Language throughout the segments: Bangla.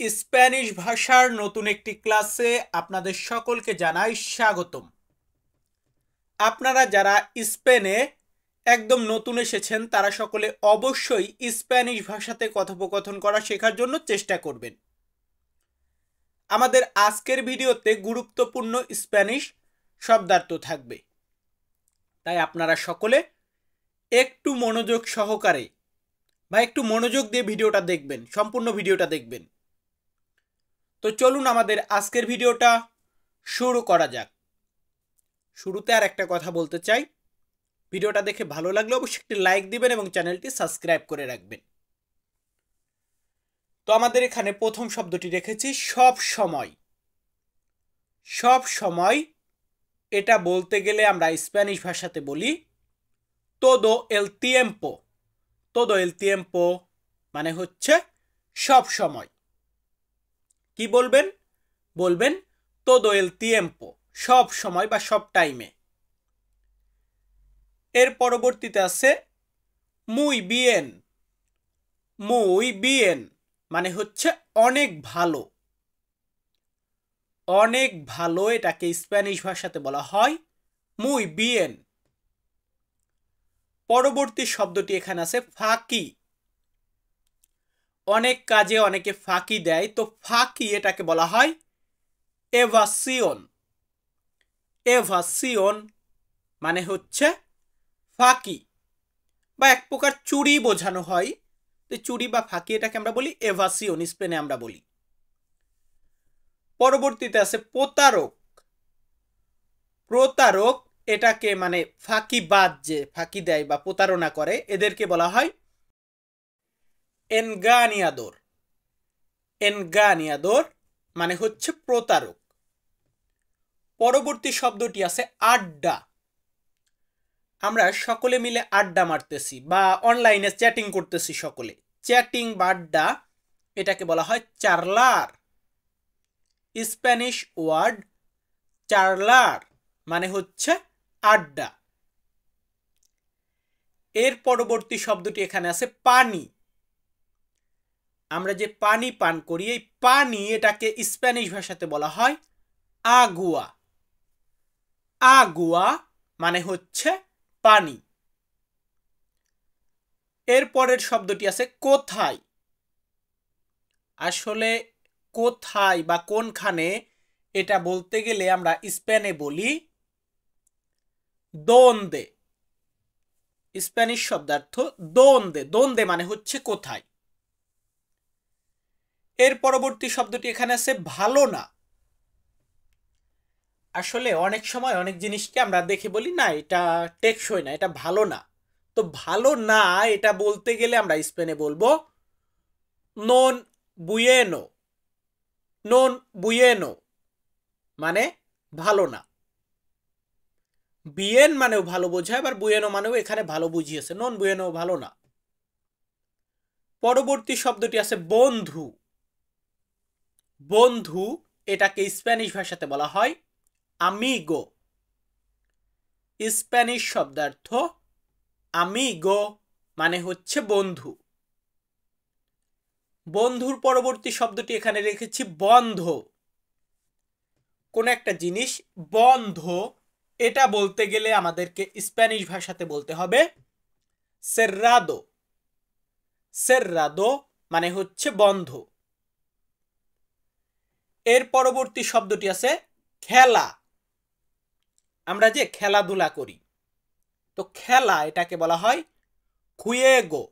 স্প্যানিশ ভাষার নতুন একটি ক্লাসে আপনাদের সকলকে জানাই স্বাগতম। আপনারা যারা স্পেনে একদম নতুন এসেছেন তারা সকলে অবশ্যই স্প্যানিশ ভাষাতে কথোপকথন করা শেখার জন্য চেষ্টা করবেন। আমাদের আজকের ভিডিওতে গুরুত্বপূর্ণ স্প্যানিশ শব্দার্থ থাকবে, তাই আপনারা সকলে একটু মনোযোগ সহকারে বা একটু মনোযোগ দিয়ে ভিডিওটা দেখবেন, সম্পূর্ণ ভিডিওটা দেখবেন। তো চলুন আমাদের আজকের ভিডিওটা শুরু করা যাক। শুরুতে আর একটা কথা বলতে চাই, ভিডিওটা দেখে ভালো লাগলে অবশ্যই একটি লাইক দিবেন এবং চ্যানেলটি সাবস্ক্রাইব করে রাখবেন। তো আমাদের এখানে প্রথম শব্দটি রেখেছি সব সময়। সব সময় এটা বলতে গেলে আমরা স্প্যানিশ ভাষাতে বলি todo el tiempo। todo el tiempo মানে হচ্ছে সব সময়। কি বলবেন? বলবেন todo el tiempo, সব সময় বা সব টাইমে। এর পরবর্তীতে আছে muy bien। muy bien মানে হচ্ছে অনেক ভালো। অনেক ভালো এটাকে স্প্যানিশ ভাষাতে বলা হয় muy bien। পরবর্তী শব্দটি এখানে আছে ফাঁকি। অনেক কাজে অনেকে ফাঁকি দেয়, তো ফাঁকি এটাকে বলা হয় এভাসিয়ন। এভাসিয়ন মানে হচ্ছে ফাঁকি বা এক প্রকার চুরি বোঝানো হয়। তো চুরি বা ফাঁকি এটাকে আমরা বলি এভাসিয়ন, স্পেনে আমরা বলি। পরবর্তীতে আছে প্রতারক। প্রতারক এটাকে মানে ফাঁকিবাজ, যে ফাঁকি দেয় বা প্রতারণা করে এদেরকে বলা হয় এনগানিয়াদোর। এনগানিয়াদোর মানে হচ্ছে প্রতারক। পরবর্তী শব্দটি আছে আড্ডা। আমরা সকলে মিলে আড্ডা মারতেছি বা অনলাইনে চ্যাটিং করতেছি সকলে, চ্যাটিং বা আড্ডা এটাকে বলা হয় চার্লার। স্প্যানিশ ওয়ার্ড চার্লার মানে হচ্ছে আড্ডা। এর পরবর্তী শব্দটি এখানে আছে পানি। আমরা যে পানি পান করি এই পানি এটাকে স্প্যানিশ ভাষাতে বলা হয় আগুয়া। আগুয়া মানে হচ্ছে পানি। এর পরের শব্দটি আছে কোথায়। আসলে কোথায় বা কোনখানে এটা বলতে গেলে আমরা স্পেনে বলি দোন্দে। স্প্যানিশ শব্দার্থ দোন্দে। দোন্দে মানে হচ্ছে কোথায়। এর পরবর্তী শব্দটি এখানে আছে ভালো না। আসলে অনেক সময় অনেক জিনিসকে আমরা দেখে বলি না এটা টেকসই না, এটা ভালো না। তো ভালো না এটা বলতে গেলে আমরা স্পেনে বলবো নন বুয়েনো। নন বুয়েনো মানে ভালো না। বিয়েন মানেও ভালো বোঝায়, আবার বুয়েনো মানেও এখানে ভালো বুঝিয়েছে। নন বুয়েনো ভালো না। পরবর্তী শব্দটি আছে বন্ধু। বন্ধু এটাকে স্প্যানিশ ভাষাতে বলা হয় আমিগো। স্প্যানিশ শব্দার্থ আমিগো মানে হচ্ছে বন্ধু। বন্ধুর পরবর্তী শব্দটি এখানে রেখেছি বন্ধ। কোন একটা জিনিস বন্ধ এটা বলতে গেলে আমাদেরকে স্প্যানিশ ভাষাতে বলতে হবে সেররাদো। সেররাদো মানে হচ্ছে বন্ধ। এর পরবর্তী শব্দটি আছে খেলা। আমরা যে খেলাধুলা করি, তো খেলা এটাকে বলা হয় খুয়েগো।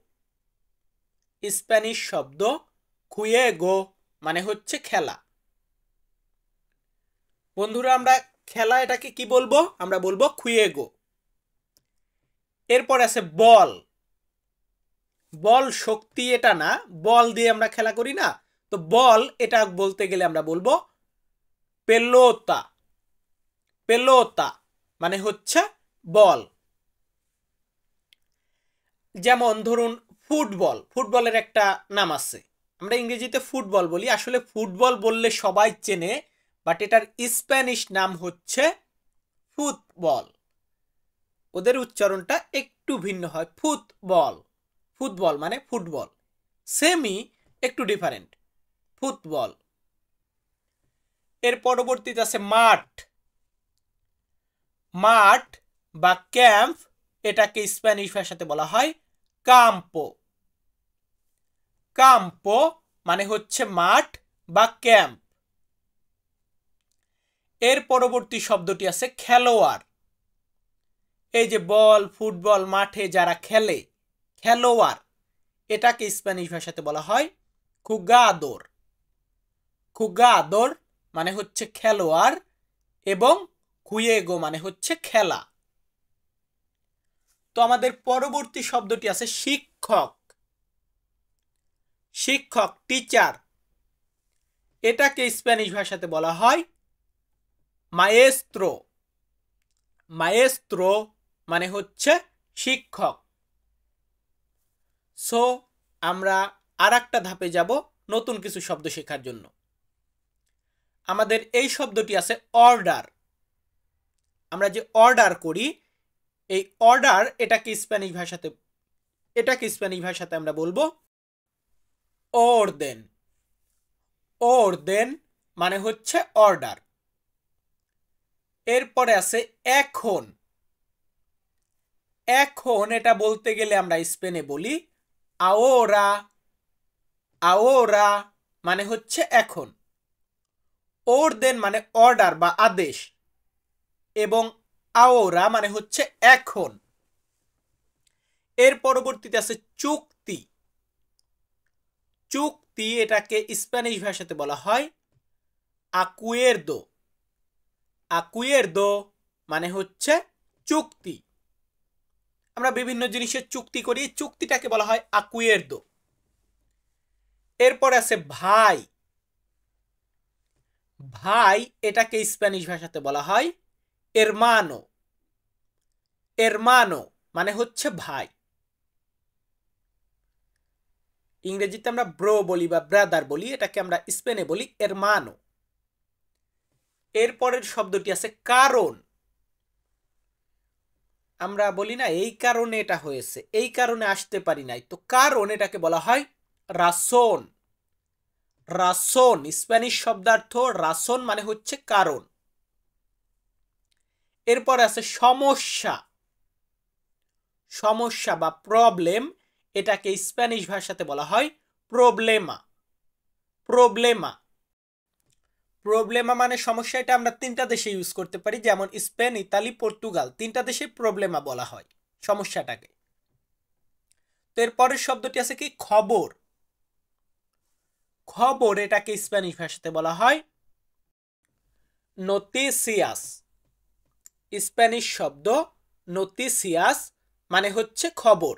স্প্যানিশ শব্দ খুয়েগো মানে হচ্ছে খেলা। বন্ধুরা আমরা খেলা এটাকে কি বলবো? আমরা বলবো খুয়েগো। এরপর আছে বল। বল শক্তি এটা না, বল দিয়ে আমরা খেলা করি না, তো বল এটা বলতে গেলে আমরা বলবো পেলোতা। পেলোতা মানে হচ্ছে বল। যেমন ধরুন ফুটবল, ফুটবলের একটা নাম আছে, আমরা ইংরেজিতে ফুটবল বলি, আসলে ফুটবল বললে সবাই চেনে, বাট এটার স্প্যানিশ নাম হচ্ছে ফুটবল। ওদের উচ্চারণটা একটু ভিন্ন হয়, ফুটবল। ফুটবল মানে ফুটবল, সেমই একটু ডিফারেন্ট। ফুটবল। এর পরবর্তীতে আছে মাঠ। মাঠ বা ক্যাম্প, এটাকে স্প্যানিশ ভাষাতে বলা হয় কাম্পো। কাম্পো মানে হচ্ছে মাঠ বা ক্যাম্প। এর পরবর্তী শব্দটি আছে খেলোয়াড়। এই যে বল, ফুটবল মাঠে যারা খেলে, খেলোয়াড়, এটাকে স্প্যানিশ ভাষাতে বলা হয় খুগাদোর। খুগাদোর মানে হচ্ছে খেলোয়াড় এবং খুয়েগো মানে হচ্ছে খেলা। তো আমাদের পরবর্তী শব্দটি আছে শিক্ষক। শিক্ষক, টিচার, এটাকে স্প্যানিশ ভাষাতে বলা হয় মায়েস্ত্রো। মায়েস্ত্রো মানে হচ্ছে শিক্ষক। সো আমরা আর একটা ধাপে যাব নতুন কিছু শব্দ শেখার জন্য। আমাদের এই শব্দটি আছে অর্ডার। আমরা যে অর্ডার করি, এই অর্ডার এটাকে স্প্যানিশ ভাষাতে আমরা বলবো ওরদেন। ওরদেন মানে হচ্ছে অর্ডার। এরপরে আছে এখন। এখন এটা বলতে গেলে আমরা স্পেনে বলি আওরা। আওরা মানে হচ্ছে এখন। ওরদেন মানে অর্ডার বা আদেশ, এবং আওরা মানে হচ্ছে এখন। এর পরবর্তীতে আছে চুক্তি। চুক্তি এটাকে স্প্যানিশ ভাষাতে বলা হয় আকুয়ের্দো। আকুয়ের্দো মানে হচ্ছে চুক্তি। আমরা বিভিন্ন জিনিসের চুক্তি করি, চুক্তিটাকে বলা হয় আকুয়ের্দো। এরপরে আছে ভাই। ভাই এটাকে স্প্যানিশ ভাষাতে বলা হয় এরমানো। এরমানো মানে হচ্ছে ভাই। ইংরেজিতে আমরা ব্রো বলি বা ব্রাদার বলি, এটাকে আমরা স্পেনে বলি এরমানো। এরপরের শব্দটি আছে কারণ। আমরা বলি না এই কারণে এটা হয়েছে, এই কারণে আসতে পারি নাই, তো কারণ এটাকে বলা হয় রাসন। রাসন স্প্যানিশ শব্দার্থ রাসন মানে হচ্ছে কারণ। এরপরে আছে সমস্যা। সমস্যা বা প্রবলেম, এটাকে স্প্যানিশ ভাষাতে বলা হয় প্রবলেমা। প্রবলেমা। প্রবলেমা মানে সমস্যা, এটা আমরা তিনটা দেশে ইউজ করতে পারি, যেমন স্পেন, ইতালি, পর্তুগাল, তিনটা দেশে প্রবলেমা বলা হয় সমস্যাটাকে। তো এর পরের শব্দটি আছে কি খবর। খবর এটাকে স্প্যানিশ ভাষাতে বলা হয় নোটিসিয়াস। স্প্যানিশ শব্দ নোটিসিয়াস মানে হচ্ছে খবর।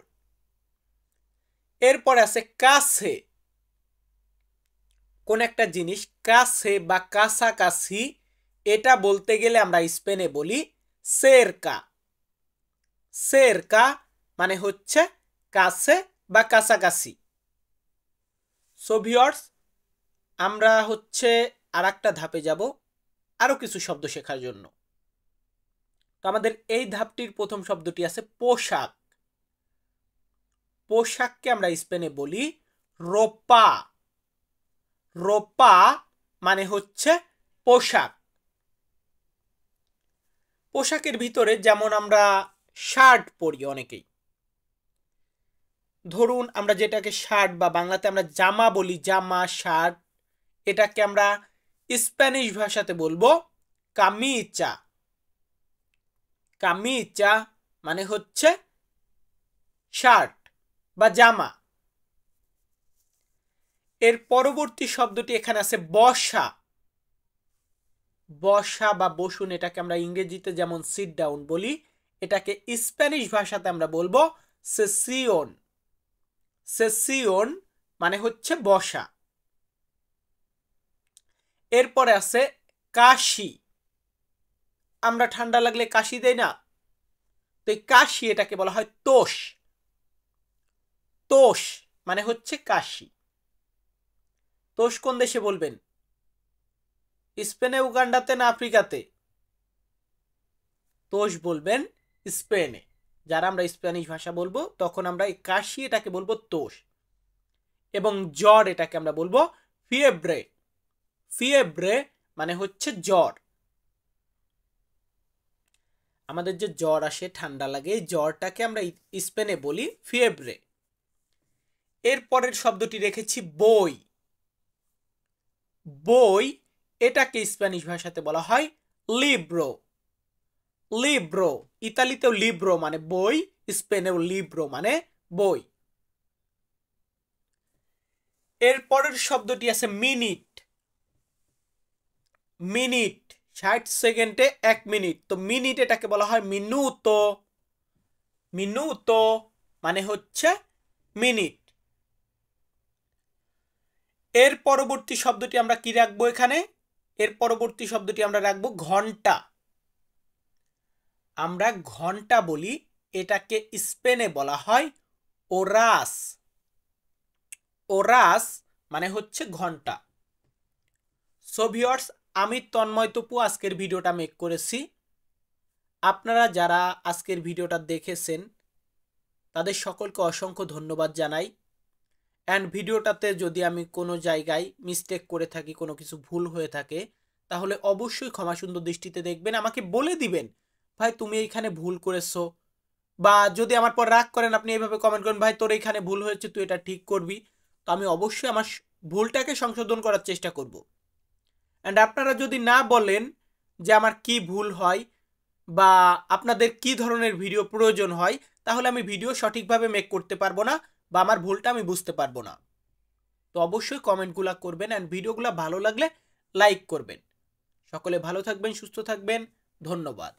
এরপর আছে কাছে। কোন একটা জিনিস কাছে বা কাছাকাছি, এটা বলতে গেলে আমরা স্পেনে বলি সেরকা। সেরকা মানে হচ্ছে কাছে বা কাছাকাছি। সো ভিউয়ার্স, আমরা আর একটা ধাপে যাব আরো কিছু শব্দ শেখার জন্য। তো আমাদের এই ধাপটির প্রথম শব্দটি আছে পোশাক। পোশাককে আমরা স্পেনে বলি রোপা। রোপা মানে হচ্ছে পোশাক। পোশাকের ভিতরে যেমন আমরা শার্ট পরি অনেকেই, ধরুন আমরা যেটাকে শার্ট বা বাংলাতে আমরা জামা বলি, জামা শার্ট, এটাকে আমরা স্প্যানিশ ভাষাতে বলবো কামিচা। কামিচা মানে হচ্ছে শার্ট বা জামা। এর পরবর্তী শব্দটি এখানে আছে বসা। বসা বা বসুন, এটাকে আমরা ইংরেজিতে যেমন সিট ডাউন বলি, এটাকে স্প্যানিশ ভাষাতে আমরা বলবো সেসিওন। সেসিওন মানে হচ্ছে বসা। এরপরে আছে কাশি। আমরা ঠান্ডা লাগলে কাশি দেই না, তো এই কাশি এটাকে বলা হয় তোষ। তোষ মানে হচ্ছে কাশি। তোষ কোন দেশে বলবেন? স্পেনে, উগান্ডাতে না আফ্রিকাতে? তোষ বলবেন স্পেনে। যারা আমরা স্প্যানিশ ভাষা বলবো তখন আমরা এই কাশি এটাকে বলবো তোষ, এবং জ্বর এটাকে আমরা বলবো ফিয়েব্রে, ফিয়েব্রে মানে হচ্ছে জ্বর। আমাদের যে জ্বর আসে, ঠান্ডা লাগে, এই জ্বরটাকে আমরা স্পেনে বলি ফিয়েব্রে। এর পরের শব্দটি রেখেছি বই। বই এটাকে স্প্যানিশ ভাষাতে বলা হয় লিব্রো। লিব্রো, ইতালিতেও লিব্রো মানে বই, স্পেনেও লিব্রো মানে বই। এর পরের শব্দটি আছে মিনিট। মিনিট 60 সেকেন্ডে 1 মিনিট, তো মিনিট এটাকে বলা হয় মিনুতো। মিনুতো মানে হচ্ছে মিনিট। এর পরবর্তী শব্দটি আমরা কি রাখবো এখানে? এর পরবর্তী শব্দটি আমরা রাখবো ঘন্টা। আমরা ঘন্টা বলি, এটাকে স্পেনে বলা হয় ওরাস। ওরাস মানে হচ্ছে ঘন্টা। সো ভিউয়ার্স, আমি তন্ময় তপু আজকের ভিডিওটা মেক করেছি। আপনারা যারা আজকের ভিডিওটা দেখেছেন তাদের সকলকে অসংখ্য ধন্যবাদ জানাই। অ্যান্ড ভিডিওটাতে যদি আমি কোনো জায়গায় মিস্টেক করে থাকি, কোনো কিছু ভুল হয়ে থাকে, তাহলে অবশ্যই ক্ষমা সুন্দর দৃষ্টিতে দেখবেন, আমাকে বলে দিবেন ভাই তুমি এইখানে ভুল করেছো। বা যদি আমার পর রাগ করেন, আপনি এইভাবে কমেন্ট করেন ভাই তোর এইখানে ভুল হয়েছে, তুই এটা ঠিক করবি। তো আমি অবশ্যই আমার ভুলটাকে সংশোধন করার চেষ্টা করব। অ্যান্ড আপনারা যদি না বলেন যে আমার কি ভুল হয় বা আপনাদের কি ধরনের ভিডিও প্রয়োজন হয়, তাহলে আমি ভিডিও সঠিকভাবে মেক করতে পারবো না বা আমার ভুলটা আমি বুঝতে পারবো না। তো অবশ্যই কমেন্টগুলো করবেন অ্যান্ড ভিডিওগুলো ভালো লাগলে লাইক করবেন। সকলে ভালো থাকবেন, সুস্থ থাকবেন, ধন্যবাদ।